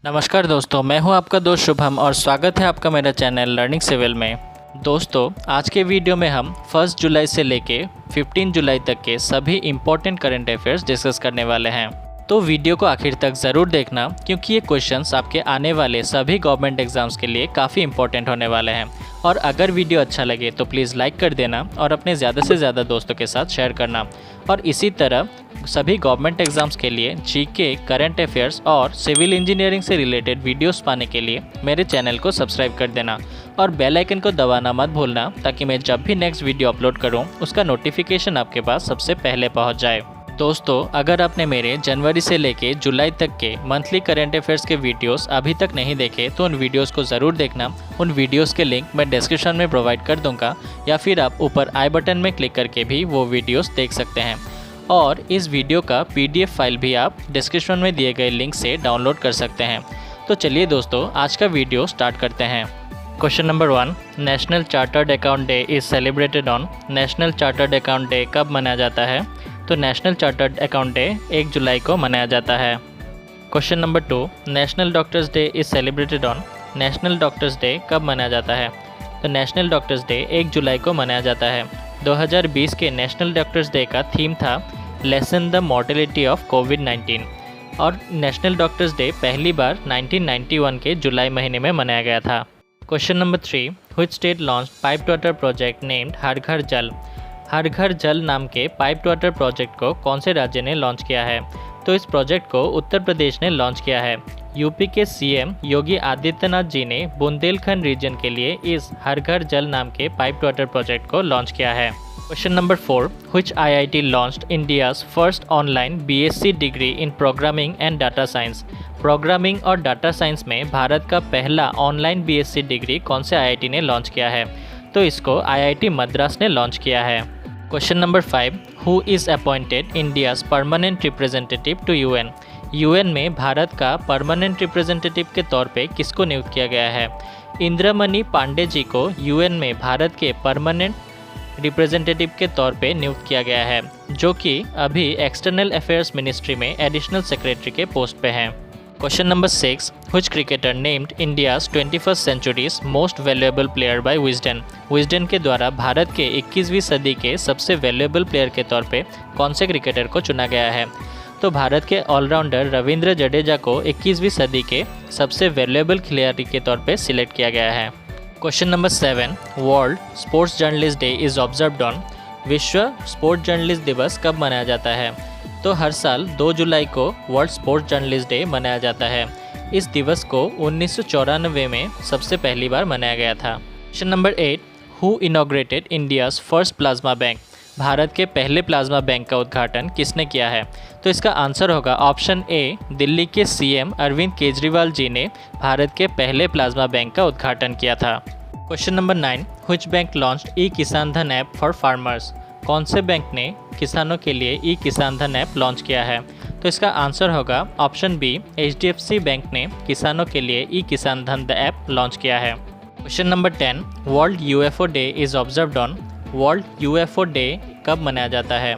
नमस्कार दोस्तों, मैं हूं आपका दोस्त शुभम और स्वागत है आपका मेरा चैनल लर्निंग सिविल में। दोस्तों, आज के वीडियो में हम 1 जुलाई से लेके 15 जुलाई तक के सभी इम्पोर्टेंट करंट अफेयर्स डिस्कस करने वाले हैं। तो वीडियो को आखिर तक ज़रूर देखना क्योंकि ये क्वेश्चंस आपके आने वाले सभी गवर्नमेंट एग्जाम्स के लिए काफ़ी इंपॉर्टेंट होने वाले हैं। और अगर वीडियो अच्छा लगे तो प्लीज़ लाइक कर देना और अपने ज़्यादा से ज़्यादा दोस्तों के साथ शेयर करना। और इसी तरह सभी गवर्नमेंट एग्जाम्स के लिए जीके, करंट अफेयर्स और सिविल इंजीनियरिंग से रिलेटेड वीडियोस पाने के लिए मेरे चैनल को सब्सक्राइब कर देना और बेल आइकन को दबाना मत भूलना ताकि मैं जब भी नेक्स्ट वीडियो अपलोड करूं उसका नोटिफिकेशन आपके पास सबसे पहले पहुंच जाए। दोस्तों, अगर आपने मेरे जनवरी से लेके जुलाई तक के मंथली करंट अफेयर्स के वीडियोस अभी तक नहीं देखे तो उन वीडियोस को ज़रूर देखना। उन वीडियोस के लिंक मैं डिस्क्रिप्शन में प्रोवाइड कर दूंगा या फिर आप ऊपर आई बटन में क्लिक करके भी वो वीडियोस देख सकते हैं। और इस वीडियो का PDF फाइल भी आप डिस्क्रिप्शन में दिए गए लिंक से डाउनलोड कर सकते हैं। तो चलिए दोस्तों, आज का वीडियो स्टार्ट करते हैं। Question number 1, national chartered account day is celebrated on. National chartered account day कब मनाया जाता है? तो नेशनल चार्टर्ड अकाउंट डे 1 जुलाई को मनाया जाता है। Question number 2, national doctors day is celebrated on. National doctors day कब मनाया जाता है? तो नेशनल डॉक्टर्स डे 1 जुलाई को मनाया जाता है। 2020 के नेशनल डॉक्टर्स डे का थीम था लेसन द मॉर्टेलिटी ऑफ कोविड-19 और नेशनल डॉक्टर्स डे पहली बार 1991 के जुलाई महीने में मनाया गया था। Question number 3, which state launched pipe water project named Har Ghar Jal. हर घर जल नाम के पाइप वाटर प्रोजेक्ट को कौन से राज्य ने लॉन्च किया है? तो इस प्रोजेक्ट को उत्तर प्रदेश ने लॉन्च किया है। यूपी के CM योगी आदित्यनाथ जी ने बुंदेलखंड रीजन के लिए इस हर घर जल नाम के पाइप वाटर प्रोजेक्ट को लॉन्च किया है। Question number 4, which IIT launched India's first online BSc degree in programming and data science. Programming और डाटा साइंस में भारत का पहला ऑनलाइन BSc डिग्री कौन से IIT ने लॉन्च किया है? तो इसको IIT मद्रास ने लॉन्च किया है। Question number 5, who is appointed India's permanent representative to UN। UN में भारत का परमानेंट रिप्रेजेंटेटिव के तौर पे किसको नियुक्त किया गया है? इंद्रमणि पांडे जी को UN में भारत के परमानेंट रिप्रेजेंटेटिव के तौर पे नियुक्त किया गया है, जो कि अभी एक्सटर्नल अफेयर्स मिनिस्ट्री में एडिशनल सेक्रेटरी के पोस्ट पे हैं। Question number 6, which cricketer named India's 21st century's most valuable player by Wisden. Wisden के द्वारा भारत के 21वीं सदी के सबसे वैल्यूएबल प्लेयर के तौर पे कौन से क्रिकेटर को चुना गया है? तो भारत के ऑलराउंडर रविंद्र जडेजा को 21वीं सदी के सबसे वैल्यूएबल खिलाड़ी के तौर पे सिलेक्ट किया गया है। Question number 7, world sports journalist day is observed on. विश्व स्पोर्ट्स जर्नलिस्ट दिवस कब मनाया जाता है? तो हर साल 2 जुलाई को वर्ल्ड स्पोर्ट्स जर्नलिस्ट डे मनाया जाता है। इस दिवस को 1994 में सबसे पहली बार मनाया गया था। Question number 8, who inaugurated India's first plasma bank. Bharat के पहले प्लाज्मा बैंक का उद्घाटन किसने किया है? तो इसका आंसर होगा ऑप्शन ए, दिल्ली के CM अरविंद केजरीवाल जी ने भारत के पहले प्लाज्मा बैंक का उद्घाटन किया था। Question number 9, which bank launched eKisan Dhan app for farmers. कौन से बैंक ने किसानों के लिए ई-किसान धन ऐप लॉन्च किया है? तो इसका आंसर होगा ऑप्शन बी, HDFC बैंक ने किसानों के लिए ई-किसान धन ऐप लॉन्च किया है। Question number 10, world UFO day is observed on. World UFO day कब मनाया जाता है?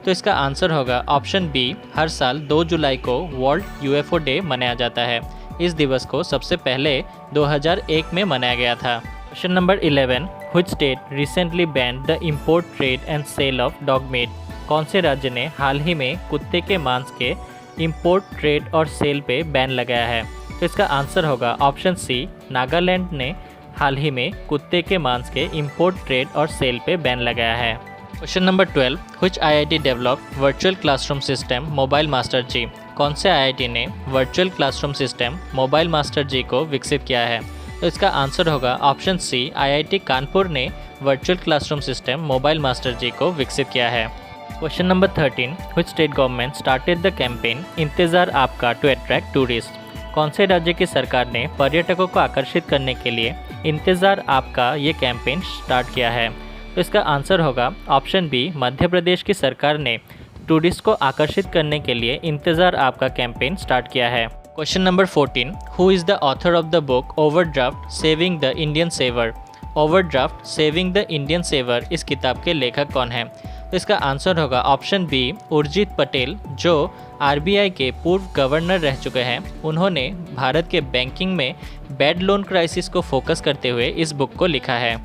तो इसका आंसर होगा ऑप्शन बी, हर साल 2 जुलाई को वर्ल्ड UFO डे मनाया जाता है। इस दिवस को सबसे पहले 2001 में मनाया गया था। Question number 11, which state recently banned the import, trade and sale of dog meat. कौन से राज्य ने हाल ही में कुत्ते के मांस के इम्पोर्ट, ट्रेड और सेल पे बैन लगाया है? तो इसका आंसर होगा ऑप्शन सी, नागालैंड ने हाल ही में कुत्ते के मांस के इम्पोर्ट, ट्रेड और सेल पे बैन लगाया है। Question number 12, which IIT developed virtual classroom system mobile master ji. कौन से IIT ने virtual classroom system mobile master ji को विकसित किया है? तो इसका आंसर होगा ऑप्शन सी, IIT कानपुर ने virtual classroom system mobile master ji को विकसित किया है। Question number 13, which state government started the campaign Intezaar Aapka to attract tourist. कौन से राज्य की सरकार ने पर्यटकों को आकर्षित करने के लिए इंतज़ार आपका ये कैंपेन स्टार्ट किया है? तो इसका आंसर होगा ऑप्शन बी, मध्य प्रदेश की सरकार ने टूरिस्ट को आकर्षित करने के लिए इंतज़ार आपका कैंपेन स्टार्ट किया है। Question number 14, who is the author of the book overdraft saving the Indian saver. Overdraft saving the Indian saver इस किताब के लेखक कौन हैं? तो इसका आंसर होगा ऑप्शन बी, उर्जित पटेल, जो आरबीआई के पूर्व गवर्नर रह चुके हैं। उन्होंने भारत के बैंकिंग में बैड लोन क्राइसिस को फोकस करते हुए इस बुक को लिखा है।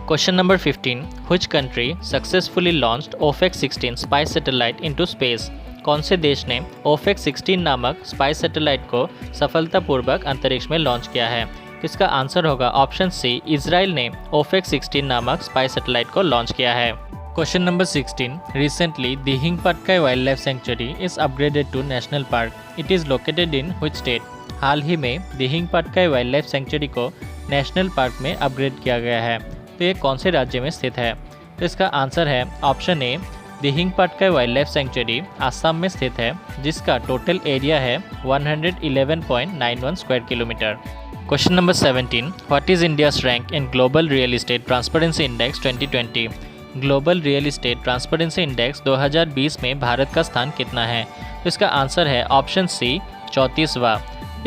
Question number 15, which country successfully launched OFAC-16 spy satellite into space? कौन से देश ने OFAC-16 नामक स्पाई सैटेलाइट को सफलतापूर्वक अंतरिक्ष में लॉन्च किया है? तो इसका आंसर होगा ऑप्शन सी, इजराइल ने OFAC-16 नामक स्पाई सैटेलाइट को लॉन्च किया है। Question number 16, recently Dihing Patkai wild life sanctuary is upgraded to national park. It is located in which state? हाल ही में Dihing Patkai wild life sanctuary को नेशनल पार्क में अपग्रेड किया गया है। तो ये कौन से राज्य में स्थित है? तो इसका आंसर है option A, Dihing Patkai wild life century Assam में स्थित है, जिसका टोटल एरिया है 111.91 square kilometre. Question number 17, what is India's rank in global real estate transparency index 2020? Global real estate transparency index 2020 में भारत का स्थान कितना है? तो इसका आंसर है ऑप्शन सी, 34वां।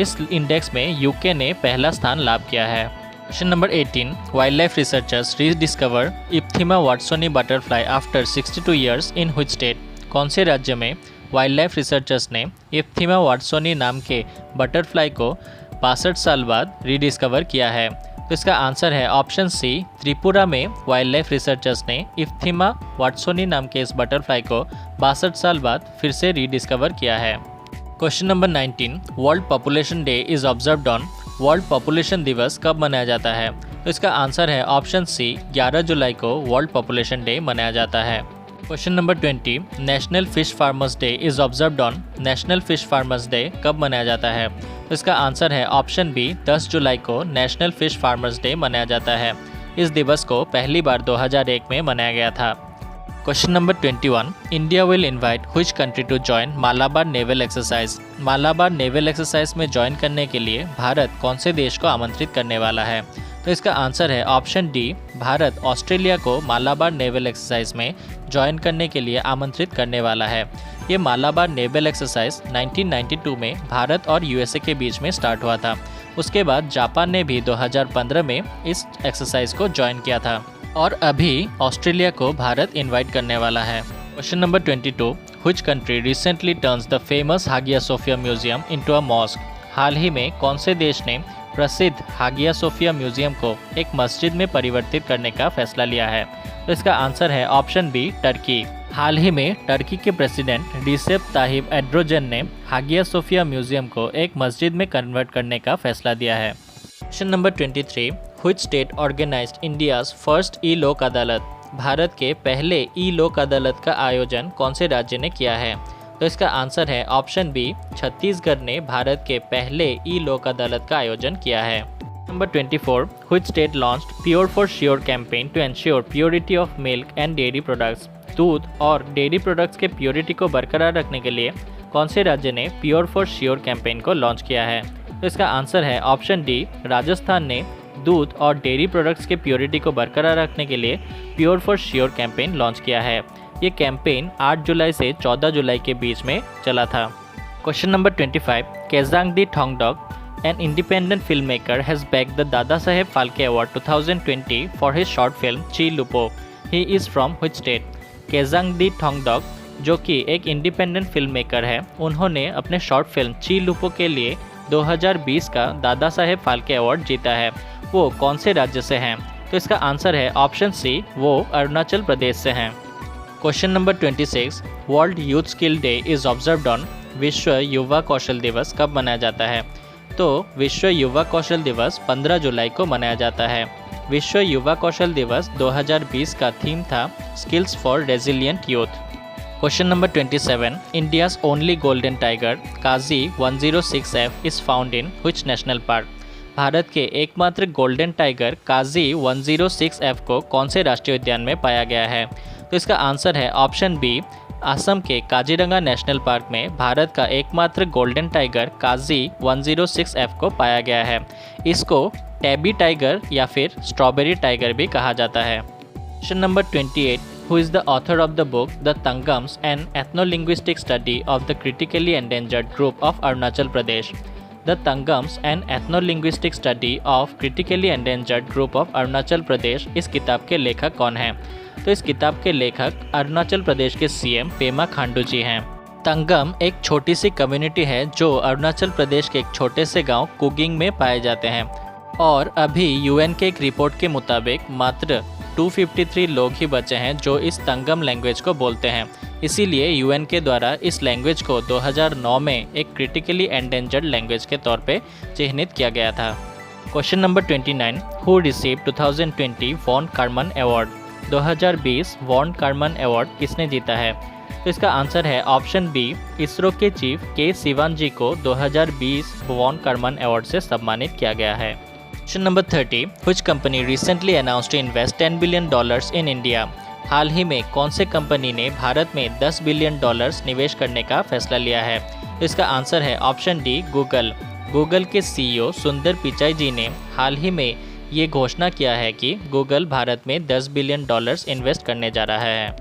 इस इंडेक्स में यूके ने पहला स्थान लाभ किया है। Question number 18, wild life researchers rediscover Ypthima watsoni butterfly after 62 years in which state? कौन से राज्य में वाइल्ड लाइफ रिसर्चर्स ने इप्थिमा वाटसोनी नाम के बटरफ्लाई को 62 साल बाद रीडिस्कवर किया है? तो इसका आंसर है ऑप्शन सी, त्रिपुरा में वाइल्ड लाइफ रिसर्चर्स ने इप्थिमा वाटसोनी नाम के इस बटरफ्लाई को 62 साल बाद फिर से रीडिस्कवर किया है। Question number 19, world population day is observed on? World population दिवस कब मनाया जाता है? तो इसका आंसर है ऑप्शन सी, 11 जुलाई को वर्ल्ड पॉपुलेशन डे मनाया जाता है। Question number 20, national fish farmers day is observed on? National fish farmers day कब मनाया जाता है? तो इसका आंसर है ऑप्शन बी, 10 जुलाई को नेशनल फिश फार्मर्स डे मनाया जाता है। इस दिवस को पहली बार 2001 में मनाया गया था। Question number 21, India will invite which country to join Malabar naval exercise? Malabar naval exercise में ज्वाइन करने के लिए भारत कौन से देश को आमंत्रित करने वाला है? तो इसका आंसर है ऑप्शन डी, भारत ऑस्ट्रेलिया को मालाबार नेवल एक्सरसाइज में ज्वाइन करने के लिए आमंत्रित करने वाला है। ये मालाबार नेवल एक्सरसाइज 1992 में भारत और यूएसए के बीच में स्टार्ट हुआ था। उसके बाद जापान ने भी 2015 में इस एक्सरसाइज को ज्वाइन किया था और अभी ऑस्ट्रेलिया को भारत इनवाइट करने वाला है। Question number 22, which country recently turns the famous Hagia Sophia museum into a mosque? हाल ही में कौन से देश ने प्रसिद्ध हागिया सोफिया म्यूजियम को एक मस्जिद में परिवर्तित करने का फैसला लिया है? तो इसका आंसर है ऑप्शन बी, टर्की। हाल ही में टर्की के प्रेसिडेंट रिसेप ताहिप एर्डोगन ने हागिया सोफिया म्यूजियम को एक मस्जिद में कन्वर्ट करने का फैसला दिया है। Question number 23, which state organised India's first e Lok Adalat? Bharat के पहले ई लोक अदालत का आयोजन कौन से राज्य ने किया है? तो इसका आंसर है ऑप्शन बी, छत्तीसगढ़ ने भारत के पहले ई लोक अदालत का आयोजन किया है। Number 24, which state launched pure for sure campaign to ensure purity of milk and dairy products? दूध और डेयरी प्रोडक्ट्स के प्योरिटी को बरकरार रखने के लिए कौन से राज्य ने प्योर फॉर श्योर कैंपेन को लॉन्च किया है? तो इसका आंसर है ऑप्शन डी, राजस्थान ने दूध और डेयरी प्रोडक्ट्स के प्योरिटी को बरकरार रखने के लिए pure for sure campaign launch किया है। ये कैंपेन 8 जुलाई से 14 जुलाई के बीच में चला था। Question number 25, Kezang D Thongdok, an independent filmmaker, has bagged the Dadasaheb Phalke Award 2020 for his short film Chi Lupo. He is from which state? Kezang D Thongdok, जो कि एक इंडिपेंडेंट फिल्म मेकर है, उन्होंने अपने शॉर्ट फिल्म ची लुपो के लिए 2020 का दादा साहेब फाल्के अवार्ड जीता है। वो कौन से राज्य से हैं? तो इसका आंसर है ऑप्शन सी, वो अरुणाचल प्रदेश से हैं। Question number 26, world youth skill day is observed on? विश्व युवा कौशल दिवस कब मनाया जाता है? तो विश्व युवा कौशल दिवस 15 जुलाई को मनाया जाता है। विश्व युवा कौशल दिवस 2020 का थीम था skills for resilient youth. Question number 27, India's only golden tiger Kazi 106F is found in which national park? भारत के एकमात्र गोल्डन टाइगर काजी 106F को कौन से राष्ट्रीय उद्यान में पाया गया है? तो इसका आंसर है ऑप्शन बी, असम के काजीरंगा नेशनल पार्क में भारत का एकमात्र गोल्डन टाइगर काजी 106F को पाया गया है। इसको टैबी टाइगर या फिर स्ट्रॉबेरी टाइगर भी कहा जाता है। Question number 28, who is the author of the book the Tangams an ethnolinguistic study of the critically endangered group of Arunachal Pradesh? The Tangams an ethnolinguistic study of critically endangered group of Arunachal Pradesh, इस किताब के लेखक कौन हैं? तो इस किताब के लेखक अरुणाचल प्रदेश के सीएम पेमा खांडू जी हैं। तंगम एक छोटी सी कम्युनिटी है जो अरुणाचल प्रदेश के एक छोटे से गांव कुगिंग में पाए जाते हैं और अभी यूएन के एक रिपोर्ट के मुताबिक मात्र 253 लोग ही बचे हैं जो इस तंगम लैंग्वेज को बोलते हैं। इसीलिए यूएन के द्वारा इस लैंग्वेज को 2009 में एक क्रिटिकली एंडेंजर्ड लैंग्वेज के तौर पे चिन्हित किया गया था। Question number 29, who receive 2020 von Karman award. 2020 von Karman award किसने जीता है? तो इसका आंसर है ऑप्शन बी, इसरो के चीफ के सिवान जी को 2020 वॉन कार्मन अवार्ड से सम्मानित किया गया है। Question number 30, which company recently announced to invest $10 billion in India. हाल ही में कौन से कंपनी ने भारत में $10 बिलियन निवेश करने का फैसला लिया है? तो इसका आंसर है ऑप्शन डी, गूगल। गूगल के सीईओ सुंदर पिचाई जी ने हाल ही में ये घोषणा किया है कि गूगल भारत में $10 बिलियन इन्वेस्ट करने जा रहा है।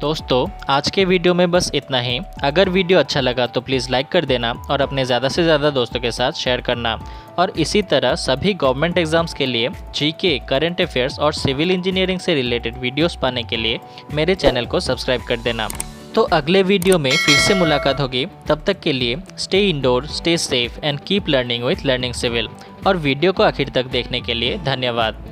दोस्तों, आज के वीडियो में बस इतना ही। अगर वीडियो अच्छा लगा तो प्लीज़ लाइक कर देना और अपने ज़्यादा से ज़्यादा दोस्तों के साथ शेयर करना। और इसी तरह सभी गवर्नमेंट एग्जाम्स के लिए जीके, करंट अफेयर्स और सिविल इंजीनियरिंग से रिलेटेड वीडियोस पाने के लिए मेरे चैनल को सब्सक्राइब कर देना। तो अगले वीडियो में फिर से मुलाकात होगी। तब तक के लिए stay indoor, stay safe and keep learning with Learning Civil. और वीडियो को आखिर तक देखने के लिए धन्यवाद।